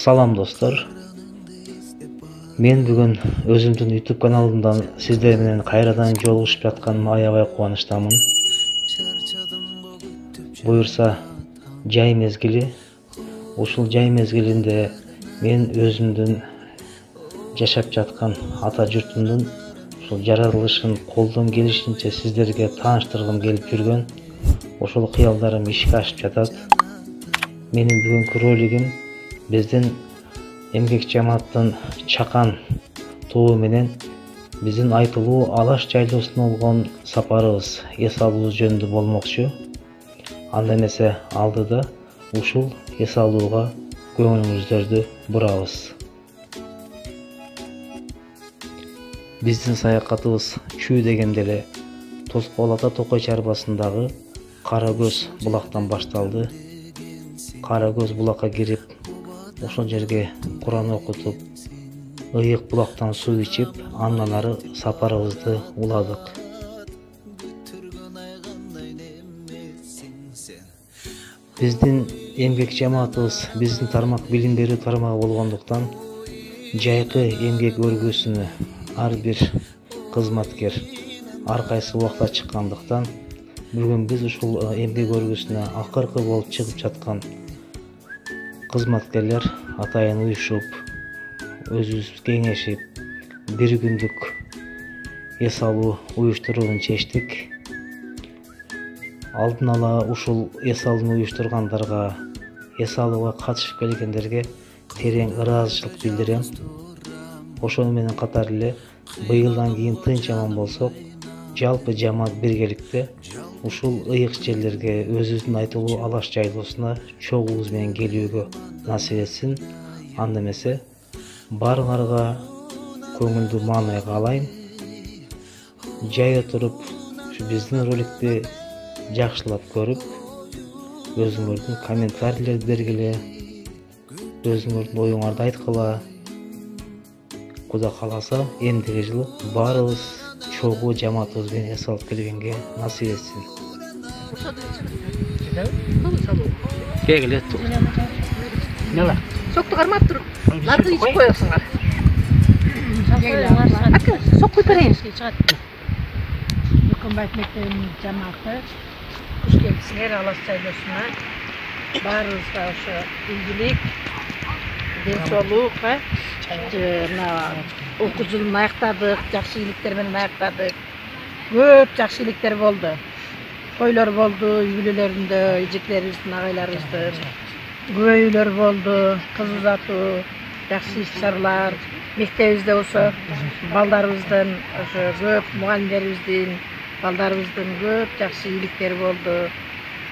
Салам достор. Мен бүгүн өзүмдүн YouTube каналымдан сиздер менен кайрадан жолугушуп жатканыма аябай кубанычтамын. Буюрса, жай мезгили. Ушул жай мезгилинде мен өзүмдүн жашап жаткан ата журтумдун ушул жаратылышын колдон келишинче сиздерге тааныштыргым келип жүргөн ошол кыялдарым ишке ашып жатат. Менин бүгүнкү ролигим биздин эмгек жамааттын чакан тобу менен биздин айтылуу Алаш жайлоосуна болгон сапарыбыз, эс алуубуз жөнүндө болмокчу. Анда эмесе алдыда ушул эс алууга көңүлүңүздөрдү бурабыз. Биздин саякатыбыз чүү дегенде эле Тоскоол Ата Токой чарбасындагы Кара Көз булактан башталды. Кара Көз булакка кирип, ошол жерге Куран окутуп, ыйык булактан суу ичип, андан ары сапарыбызды уладык. Биздин эмгек жамаатыбыз биздин тармак билим берүү тармагы болгондуктан жайкы эмгек өргүүсүнө ар бир кызматкер ар кайсы убакта чыккандыктан бүгүн биз ушул эмгек өргүүсүнө акыркы болуп чыгып жаткан кызматкерлер атайын уюшуп, өзүбүз кеңешип, бир күндүк эс алуу уюштурууну чечтик. Алдын ала ушул эс алууну уюштургандарга, эс алууга катышып келгендерге терең ыраазычылык билдирем. Ошону менен катар эле быйылдан кийин тынч аман болсок, жалпы жамаат биргеликте ушул ыйык жерлерге, өзүбүздүн айтылуу Алаш жайлоосуна чогуубуз менен келүүгө насип этсин. Анда эмесе баарыңарга көңүлдүү маанай каалайм. Жай отуруп, ушу биздин роликти жакшылап көрүп, өзүңөрдүн комментарийлерди бергиле, өзүңөрдүн оюңарды айткыла. Кудай кааласа, эмдиги жылы баарыбыз чогуу жамаатыбыз менен эс алып келгенге насип этсин. Кегиле. Нела? Сокту кармап туруп, нарды ичип коесуңар. Ака, сок куюп берейин. Мекенбаев мектебинин жамааты куш келипсиңер Алаш жайлоосуна. Баарыбызга ошо ийгилик, ден соолук, мына окуу жылын аяктадык, жакшы ийгиликтер менен аяктадык. Көп жакшы ийгиликтер болду. Тойлор болду, үй бүлөлөрүндө эжектерибиздин, агайларыбыздын. Көбөйлөр болду, кыз узатуу, жакшы иш-чаралар. Мектебибизде болсо балдарыбыздын, ошо көп мугалимдерибиздин, балдарыбыздын көп жакшы ийгиликтери болду.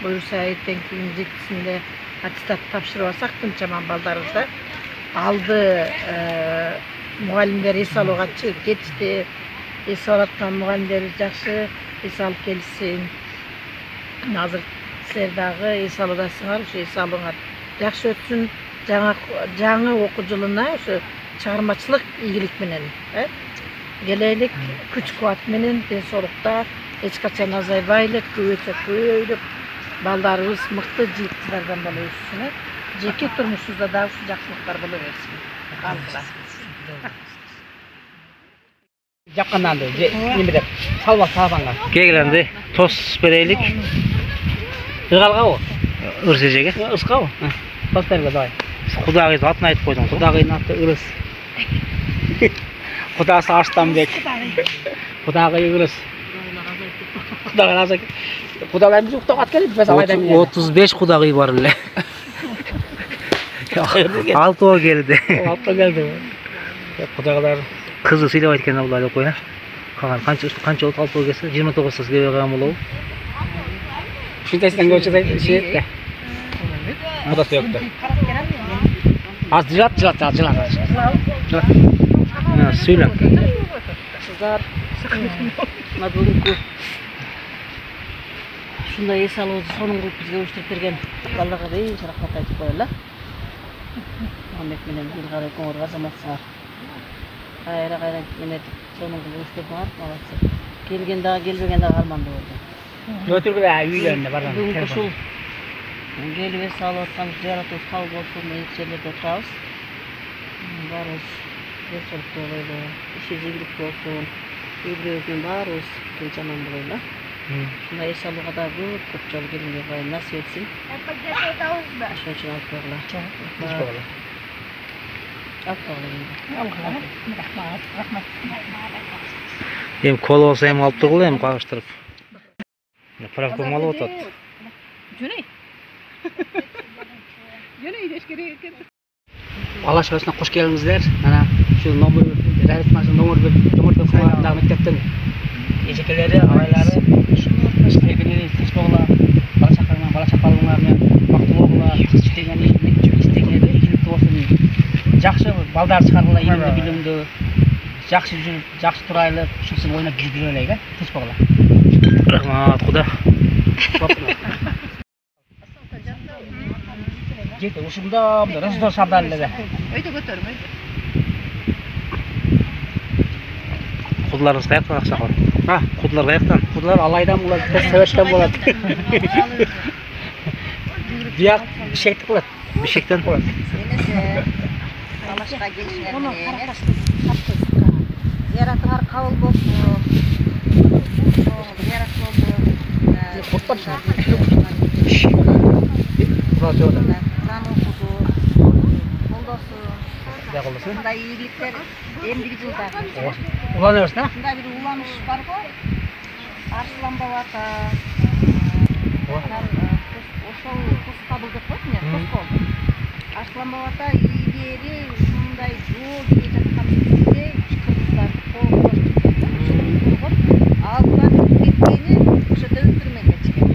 Буюрса эртеңки күн жетисинде аттестат тапшырып алсак, тынч аман балдарыбызда алды мугалимдер эс алууга кетишти. Эс алып аткан мугалимдерибиз жакшы эс алып келишсин. Азыр силер дагы эс алуудасыңар, ошо эс алууңар жакшы өтсүн. Жаңы окуу жылына ошо чыгармачылык ийгилик менен келелик, күч кубат менен, ден соолукта эч качан азайбайлы, көбөйүп, балдарыбыз мыкты жигит кыздардан боло өссүн. Жеке турмушубузда дагы ушу жакшылыктар боло берсин. Жаккандан немеде салбак сабанга. Кегиленди тос берейлик. Ыгалгабы? Ырсежеге. Ыскабы? Тос берге давай. Кудагыйдын атын айтып койдуң. Кудагыйдын аты Ырыс. Кудасы Арстанбек. Кудагый Ырыс. Кудагый азак. Кудагайымыз уктап келип, без алайдан. 35 кудагый бар эле. Алтоо келди. Алтоо келди. Кудагайлар кызы сыйлап экен абыл алып коя. Калган канча болуп алтоо келсе 29 сыз келе калган болобу. Ушунтайсынан көчөдө шиетте. Кудасы жокто. Az жылат. Сүйлөп. Кыздар, бүгүнкү ушундай эс алуубузду сонун кылып бизге уюштуруп берген балдарга бейинчи рахмат айтып коелу. Мамбек менен Илгар экөөңөр азаматсыңар. Кайра менен сонун кылып уюштурдуңар, молодцы. Келген дагы, келбеген дагы армандуу болду. Өтүргүлө үйлөрүндө барган. Бүгүнкү ушул келип эс алып аткан жаратууубуз кабыл болсун, эч жерлерде турабыз. Barız. Geçirip böyle. İşi zillik olsun. Evlilikten barız. Kılcaman böyle. Şuna eşyalı kadar köp jol gelmeye koyun. Nasip etsin. Şunun için alıp koyular. Alıp koyular. Hem kol olsa hem alıp turgul hem kağıştırıp. Pravkom alıp otat. Jöney. Jöney eşkere eкен. Allah şurasına hoş geldinizler. Ana şu nomor Rahmet Marş'ın nomor bir mektepten ejekeleri, ağaylары, eşkelerini Kışboğla, bala çapalыңlarмен бактылуу болгула, истегенде ийгиликтүү болсун. Жакшы балдар чыгаргыла, илимди, билимди, жакшы жүрүп, жакшы турайлы, ушунсун ойноп жүрө элек, Кышбоğla. Rahmat, Xuda. Жетти, ушунда Раздор Шабдалледе. Өйдө көтөрүм, өйдө. Kudlarınız kayaktan akşaklar. Ha, kudlar kayaktan. Kudlar alaydan bular, seveşten bular. Diyak bir şey tıklat. Bir şeyden. Enese Alашка келишиңер менен зыяратыңар кабыл болсун. Зыярат болду. Кутпачы. Kur'an okudu. Koldosun. Мындай ийгиликтер эмдиги жылда. Ulanıyorsun ha? Мындай бир уланыш бар го. Арсланбап ата. Ошол кыз кабыл деп коет мен, кыз кол. Арсланбап ата илгери ушундай жол келе жаткан кезде кыргыздар колго турган. Алдынан кеткени ошо дөктүрмөн кеткен.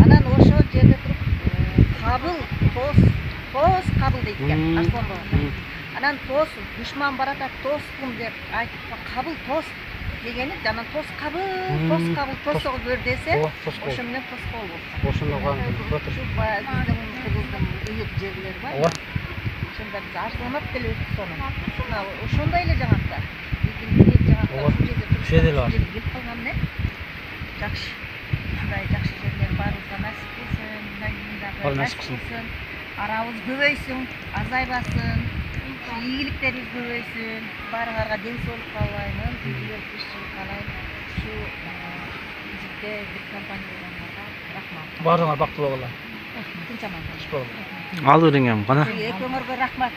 Анан ошо жерде туруп кабыл тоз кабыл дейт экен Арсланбап ата. Анан тоз душман барата тоспун деп айтып кабыл тоз дегени анан тоз кабыл тосого көр десе ошо менен тоз кол болду. Ошондо Şu bizdin kızıldın ıyık жерler var. Ошондо биз арсланап деле өттүк сону. Ошондой эле жагатта. Şu жерде бар. Келип калган эмне? Жакшы. Мындай жакшы жерлер баарыбызга насип кылсын. Мындан кийин дагы насип кылсын. Арабыз көбөйсүн, азайбасын. Ийгиликтериңиз көбөйсүн. Баарыңарга ден соолук каалайм, үйдүлөр тынччылык каалайм. Şu бизде бир компания болгонго рахмат. Баарыңар бактылуу болгула. Al öğrengem bana. Ekөөңөргө рахмат.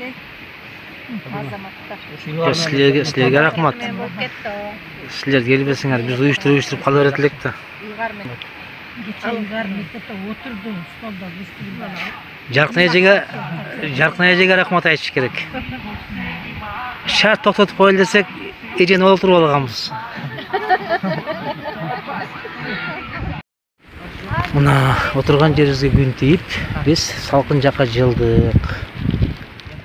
Азаматтар. Sizlerge rahmat. Sizler gelbesiңер, biz uyuşturup kala öğretilek de. Uygar men. Uygar mekepte oturdu, stolda Jarknayacıga rahmat aytış gerek. Şart toktatıp koyul desek, eceni olturup algamız. Mına oturgan jerimizge gün tiyip, biz salkın jaka жылдык.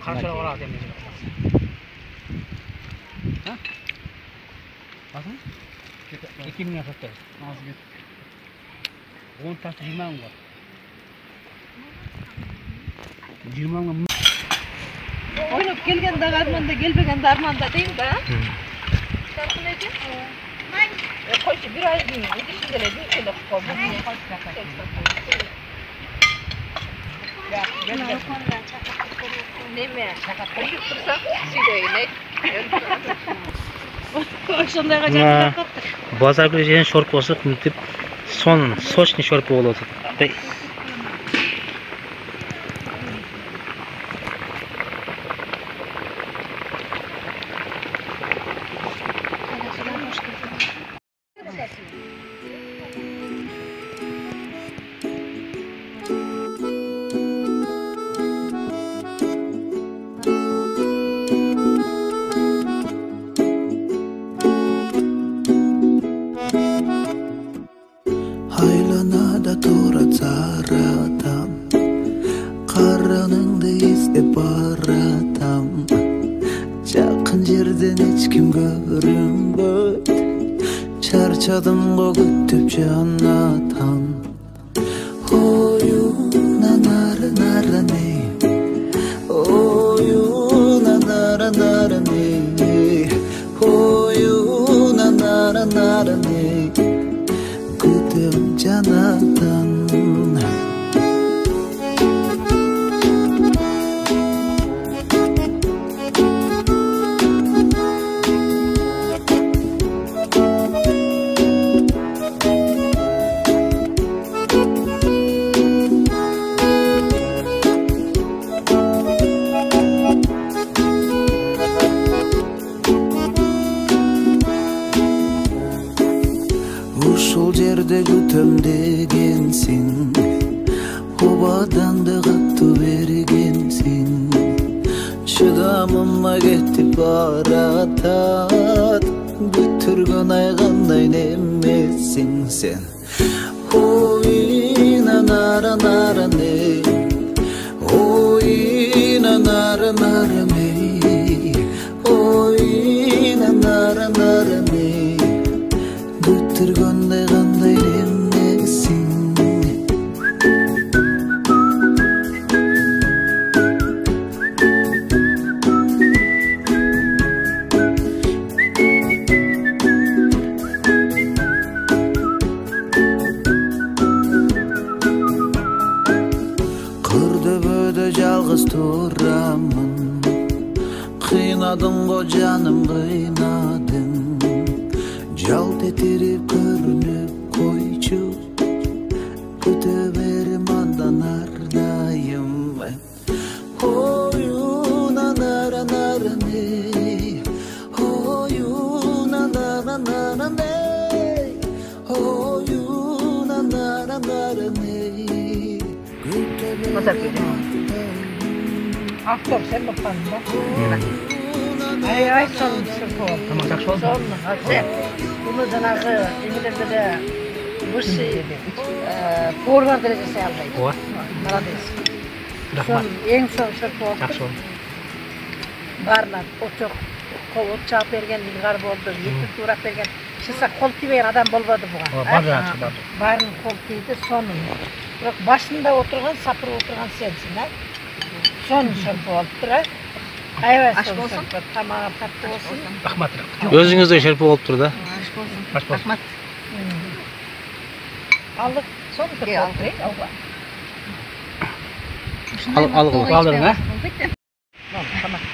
Каршыга барат эми. Ha? Bakın. 2000 yaptı. Az git. 10 taş 20 var. 20 mı? Oynap kelgen de armanda, gelbegen de armanda değil mi? Şarkı ne ki? Koycu bir ay gün, ikisinde de bir kilo koydu. Ne mi? Şaka koyup dursa, ne? Ошондойго жакын каптык. Базар күнү жеген шорп болсо күнтүп сон сочный шорп болот. Aylanada turat saratam, qaranыңды izlep baratam. Жақын жерден hiç kim görünböt, charchadım go күтүп жанатам. Oyuna nara nara ne, oyuna nara nara ne, oyuna nara nara ne. Күтүп жанатам. ушул жерде күтөм дегенсиң, обаданды каттуу бергенсиң. Чыдамыма кетип баратат, бүтүргөн айгандай немесиң сен. Ой, нара нара не, ой, нара нара не, ой, нара нара не, бүтүргөндөй кандай немесиң. Жалгыз турамын, кыйнадың го жаным, кыйнадың. Жалт этирип көрүнүп койчу, күтө берем андан ардайым. Оюна нара нара не, оюна нара нара не, оюна нара нара не. Aktör sen bakalım bak. Ay sonun sırpı. Tamam, жақсы болды. Sonun hadi. Bunu жаңағы İngilizce'de bu şey forward derecesi aldıydı. Ова. Молодец. Рахмат. En son sırpı oldu. Жақсы болды. Barlar, o çok ot çağıp bergen, ilgar boldu, yetti tuğrak bergen. Şısa kol tibeyen adam bolmadı buğa. Бар жақсы бар. Barın kol tiydi sonun. Bırak başında oturgan, sapır oturgan sensin ha. Sonun sırpı oldu ha. Evet sonun sırpı. Tamam, tatlı olsun. Рахмат. Өзүңүздө шерпе болуп тур да. Аш болсын. Aldık, sonun sırpı oldu. Алдың, а?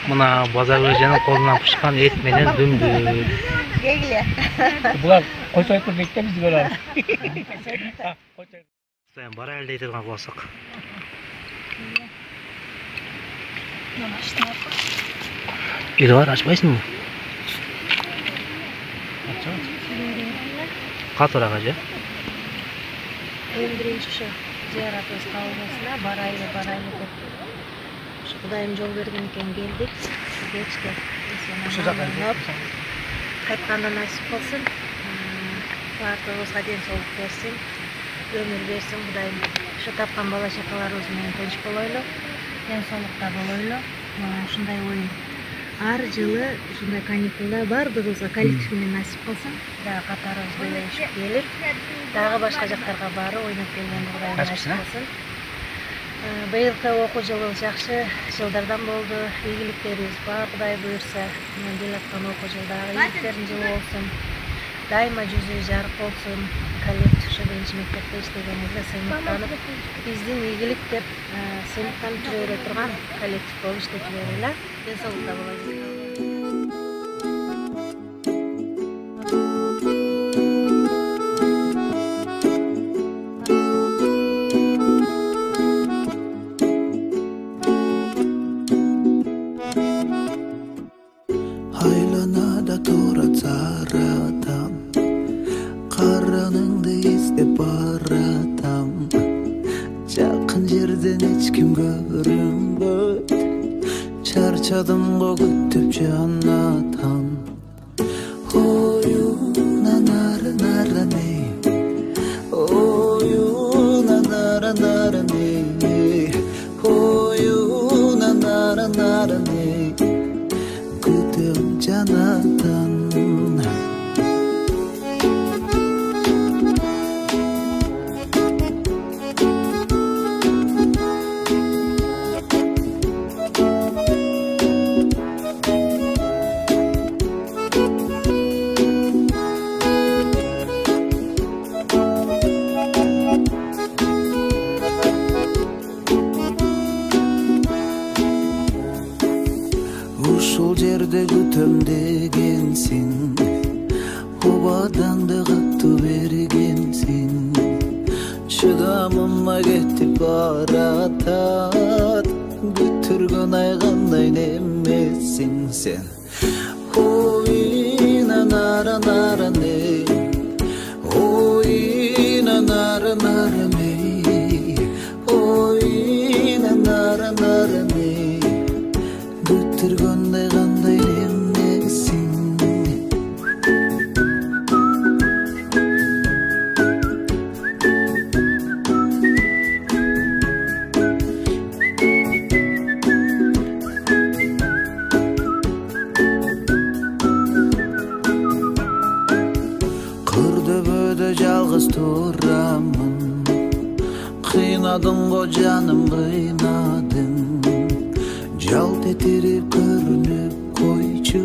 Мына базар өзенин колунан пышкан эт менен дүмдү. Geyle. Бұлар қойсайтыр дейді де бізді көріп. Бара элдей турган болсок. Ири бар, ачпайсыңбы? Катыраак ажы. Elim birinci şu ziyaret öz kavgasına baraylı деп. Şu Kudayım yol vergenken geldik. Geçti. Qaytqanda nasip olsun. Bardığımızga денсаулык берсин. Ömür versin Kudayım. Şu tapkan bala şakalarımız менен tinch болойлу. Денсаулыкта болойлу. Ушундай oyun. Ар жылы ушундай каникулда бардыгыбызга коллектив менен насип болсун. Дагы катарыбыз белешип келип, дагы башка жактарга барып ойноп келген Кудайым насип болсун. Быйылкы окуу жылыбыз жакшы жылдардан болду. Ийгиликтерибиз бар, Кудай буйрса. Мен келаткан окуу жылдагы ийгиликтердин жылы болсун. Дайыма жүзү жарык болсун. Коллектив ушу биринчи мектепте иштегенибизде сыймыктанып, биздин ийгилик деп сыймыктанып жүрө бере турган коллектив болуп иштеп жүрөлү. Денсаулыкта болойлу. Aylanada turat saratam, karanыңды издеп баратам. Жакын жерден эч ким көрүнбөйт, чарчадым го күтүп жанатам. Оюна нара нара не, оюна нара нара не, оюна нара нара не, күтөм жанатам. Ушул жерде күтөм дегенсиң, обаданды каттуу бергенсиң. Чыдамыма кетип баратат, бүтүргөн айгандай немесиң сен. Ой, нара нара не, ой, жалгыз турамын. Кыйнадың го жаным, кыйнадың. Жалт этирип көрүнүп койчу,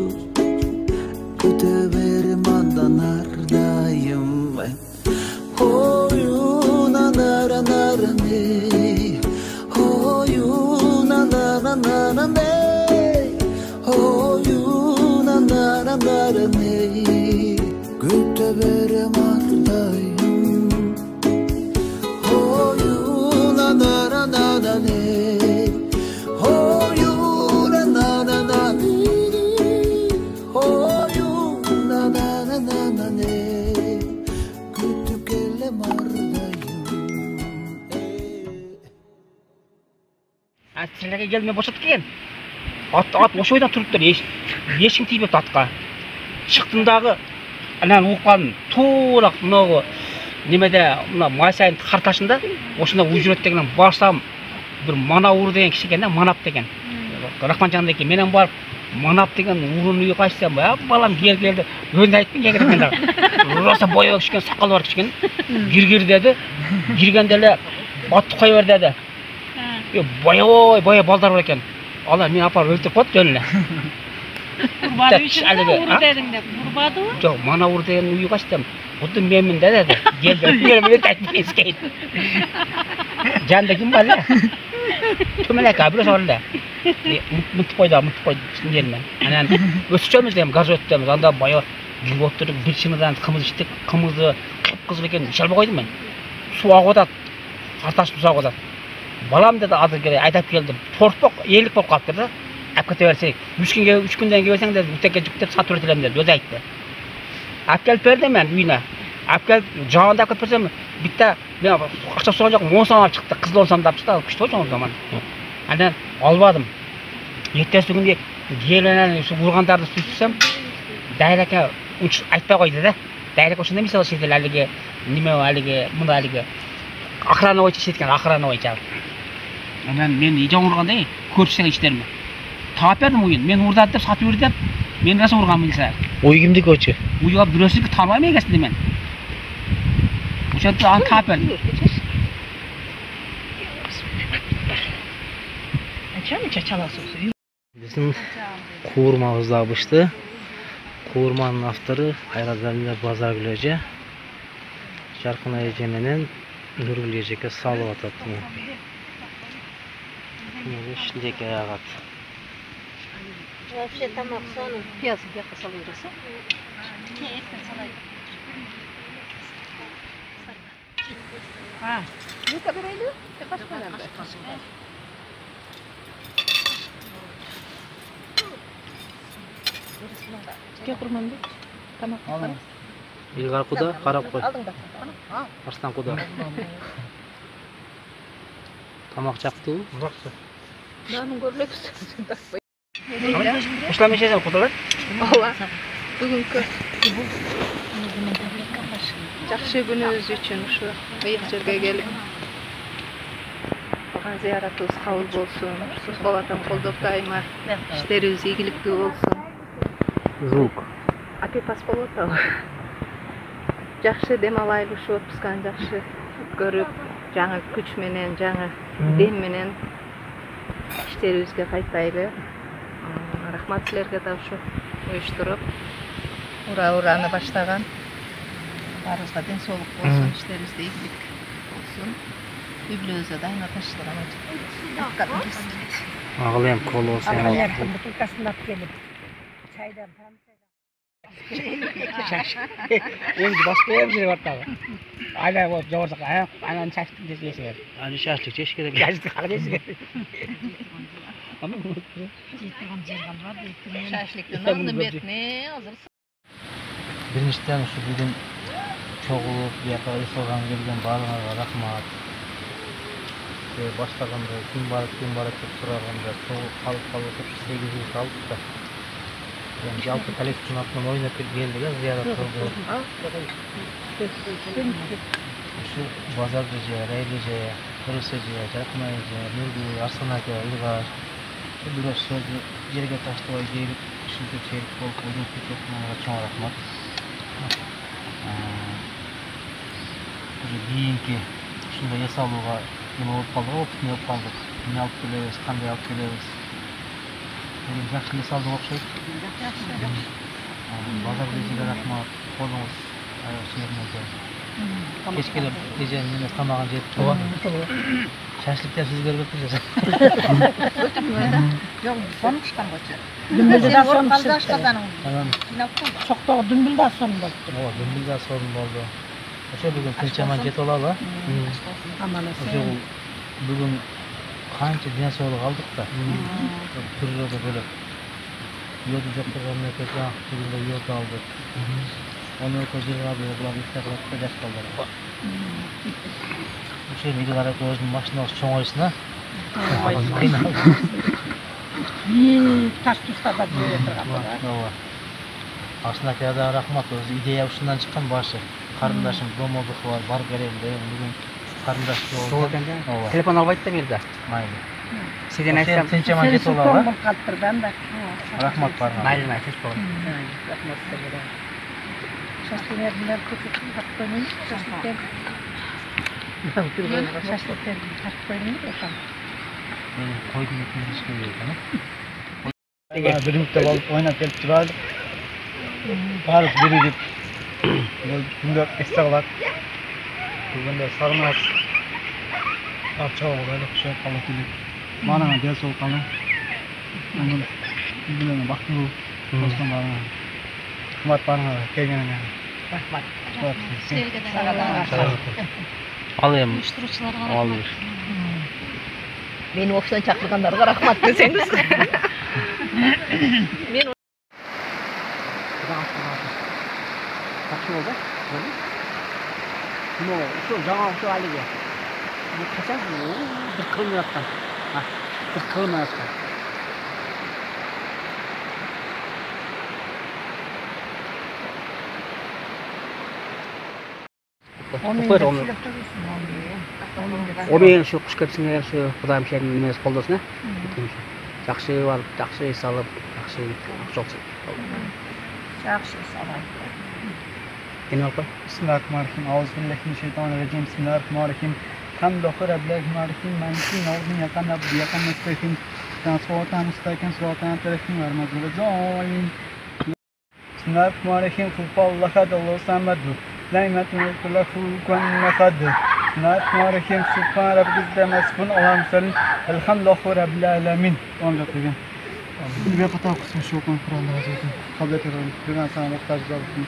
күтө берем андан ардайым. Ою нанара наране, ою нанара наране, ою нанара наране, күтө берем ардайым. Ою нанара наране, ою нанара наране, ою нанара наране, күтүп келем ардайым. Силерге келмей бошотуп келген. Ат ошо ойда туруптур, ешким тийбепти атка. Чыктым дагы анан уккан туура мынагы немеде мына Майсайдын карташында ошондо уйжурет дегенен барсам бир Манаур деген киши экен да, Манап деген. Рахманжан экен менен барып Манап деген урун үйгө кайтсам, балам келди. Өзүн айтпын кегирекен дагы. Роса боёк кишкен, сакалы бар кишкен. Киргир деди. Киргенде эле атты кое бер деди. Боёй балдар бар экен. Алар мени апарып өлтүрүп коет жөн эле. Урбады үчүн ур дедиң деп, урбадыбы? Жок, Манаур деген үйгө качтым. Бутун менмин деди. Келбей айтпайсың. Жанда ким бар эле? Төмелек абыр сорда. Мынтып койду жермен. Анан өсүчөмүз дем газ өттөмүз. Анда баягы кирип отуруп бир чыныдан кымыз иштик. Кымызды кып-кызыл экен, иче албай койдум мен. Суу агып атат. Арташ суу агып атат. Балам деди азыр келе айдап келдим. Торпок, элик болуп калыптыр да. Алып кете берсек, 3 күндөн келсең деп үтекке жүктөп сатып өтөлөм деп өзү айтты. Алып келип бердим мен үйүнө. Алып келип жагында алып кетсем, битте мен акча сураган жокмун, 10 сом алып чыкты, кызыл 10 сомду алып чыкты, күчтүү жок заман. Андан албадым. Эртеси күнү келенен ушу ургандарды сүйтсөм, дайрака уч айтпай койду да. Дайрака ошондой мисалы шетел алиги неме алиги, мына алиги охрана бойча иштеткен, охрана бойча. Анан мен ижон ургандай көрсөң иштерми. Таап бердим уйун. Мен урдат деп сатып берди деп, мен раса урган билсе. Ой кимдики очу? Уйга бирөөсү тааныбайм эгесинде мен. Ошентип аны таап бердим. Биздин куурмабыз да бышты. Куурманын автору Айрадалилер Базаргүл эже. Жаркын эже менен Нургүл эжеге салып атат. Мына шилдеке агат. Вообще тамак соны пияз бияка салып берсе. Люка берейли? Кепурманды. Тамак. Илгар куда карап кой. Алдыңда. Арстан куда. Тамак жактыбы? Жакшы. Данын көрбөксүз. Ушла мешесен кутулат? Ооба. Бүгүнкү жакшы күнүбүз үчүн ушу ыйык жерге келип кылган зыяратыбыз кабыл болсун. Сус балатан колдоп дайыма иштерибиз ийгиликтүү болсун. Звук. Апипас болуп атабы. Жакшы дем алайлы ушу отпусканы жакшы көрүп, жаңы күч менен, жаңы дем менен иштерибизге кайтайлы. Рахмат силерге да ушу уюштуруп, ураны баштаган. Баарыбызга ден соолук болсун, иштерибизде ийгилик болсун. Үй-бүлөбүзгө дайыма тынччылык алып. Агыл эм кол болсо. Бутылкасын алып келип, чайдан Эми баспайм жер бартагы. Айла болуп жогорсак, анан чачтын жешер. Аны шашлык жеш керек. Шашлык калып жешер. Шашлыктын алдын бетине азыр. Биринчиден ушу бүгүн чогулуп, бияка ыйсылган келген баарыңарга рахмат. Баштаганда ким бар деп сураганда чогулуп калып 8 жыл калып да. Yani жалпы коллективдин атынан ойноп келдик, зыярат кылдык. Ушу Базар эже, Райыл эже, Кырыс эже, Жаркын эже, Нургүл, Арслан ака, Илгар, бирок сөздү жерге таштабай келип, ушинтип шерик болуп, ойноп кетип, чоң рахмат. кийинки ушундай эс алууга эме болуп калдык, опытный болуп калдык. Эмне алып келебиз, кандай алып келебиз. Жакшы эс алдык окшойт. Базарда эжеге рахмат, колуңуз аяк чыйырмайды. Кечке эжем менен тамагын жеп чыгып, шашлыктан сиз көрбөппү жаса. Жок, сонуштан болчу. Дүмбүлдө сон Çoktog dümbülde son boldu. Ооба, дүмбүлдө sorun болду. Ошо бүгүн тынч аман жетип алалы. Aman Ошо бүгүн канча ден соолук алдык да. Түрүлөрдө бөлөп. Йоду жок болгон экеге бүгүн йоду алдык. Onu kocaman bir bulan isteklerle ders kaldılar. Bu şey miydi olarak özün başına çoğun oysuna. Bir taş tusta da böyle Ооба. Aslında kayada rahmat özü ideya ушундан чыккан başı. Карындашым домодук бар, барып берем деген бүгүн карындаш Сол болду. экен да. Ооба. Телефон алып айтты берди. Майли. Сизден айтсам, Тынч аман жетип алалы. kalktırdan da. Рахмат барга. майли айтып болду. Rahmat sizlere. Şaşlıklarından kötü takkoyun, şaşlıklar. Şaşlıklar takkoyun efendim. Benim koydum etmeniz istiyor canım. Birlikte oynap gelip durardık. Barıp birigip günde esnaqlar. Bugünde sarmaz. Akça oğlayla kuşa kalıp gidip. Bana ders ol kalın. Onun birbirine baktı bu. Dostum bana. Kumat bana kelgene. Rahmat. Al em. Al. Beni ofisten çakırganlarga rahmat deseniz. Men Жақсы болды. Ну, ошо жаңа ошо алиге. Бу качан? Бир кылмай аткан. Бир кылмай аткан. Омей şu kuş köpsüne şu Kudayım şeyin nimesi koldasına. Жақсы барып, жақсы ес алып, жақсы жоқ. Жақсы салам. Emin ol koy. Bismillahirrahmanirrahim. Euzubillahimineşşeytanirracim. Bismillahirrahmanirrahim. Hamdolillah Rabbil alamin. Maliki yevmin yakan nasta'in. Sıratal mustaqim sıratal lezîne en'amte aleyhim. Bismillahirrahmanirrahim. Kulhuvallahu ahad, Allahu samad. Lam yekun lahu kufuwan ahad. Bismillahirrahmanirrahim. Subhan rabbika masbun alamsın. Elhamdülillahi Rabbil alamin. Onda koyun. Bir hata kısmı şu kon Kur'an'da yazıyor. Kabul ediyorum. Kur'an sana muhtaç olsun.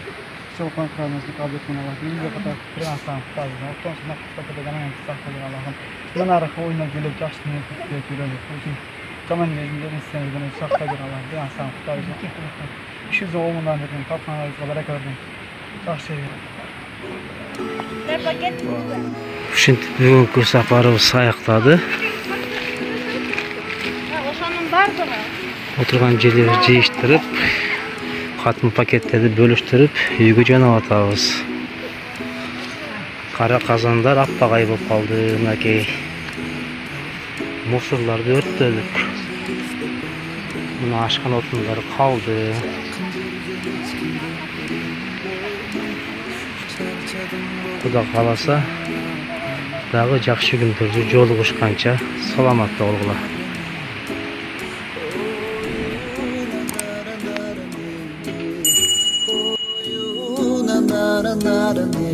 Şu kon Kur'an'da kabul etmen Allah'ım. Bir hata Kur'an sana muhtaç olsun. Ondan sonra kitapta gelen saklı Allah'ım. Ben arka oyuna gelip yaşını tutuyorum. Çünkü zaman geldiğinde istenirden saklı Allah'ım. Kur'an sana muhtaç olsun. Şu zoğumundan dedim. Kapkanlar olarak gördüm. Çok seviyorum. Ушинтип бүгүнкү сапарыбыз аяктады. Ошонун бардыгы. Отурган жерлерди жыйыштырып, катмы пакеттерди бөлүштүрүп, үйгө жөнөп атабыз. Кара казандар аппагай болуп калды, мынакей. Мусорлорду өрттөдүк. Мына ашкан отундар калды. Куда каласа дагы жакшы күндөрдө жолугушканча саламатта болгула. Na na na na na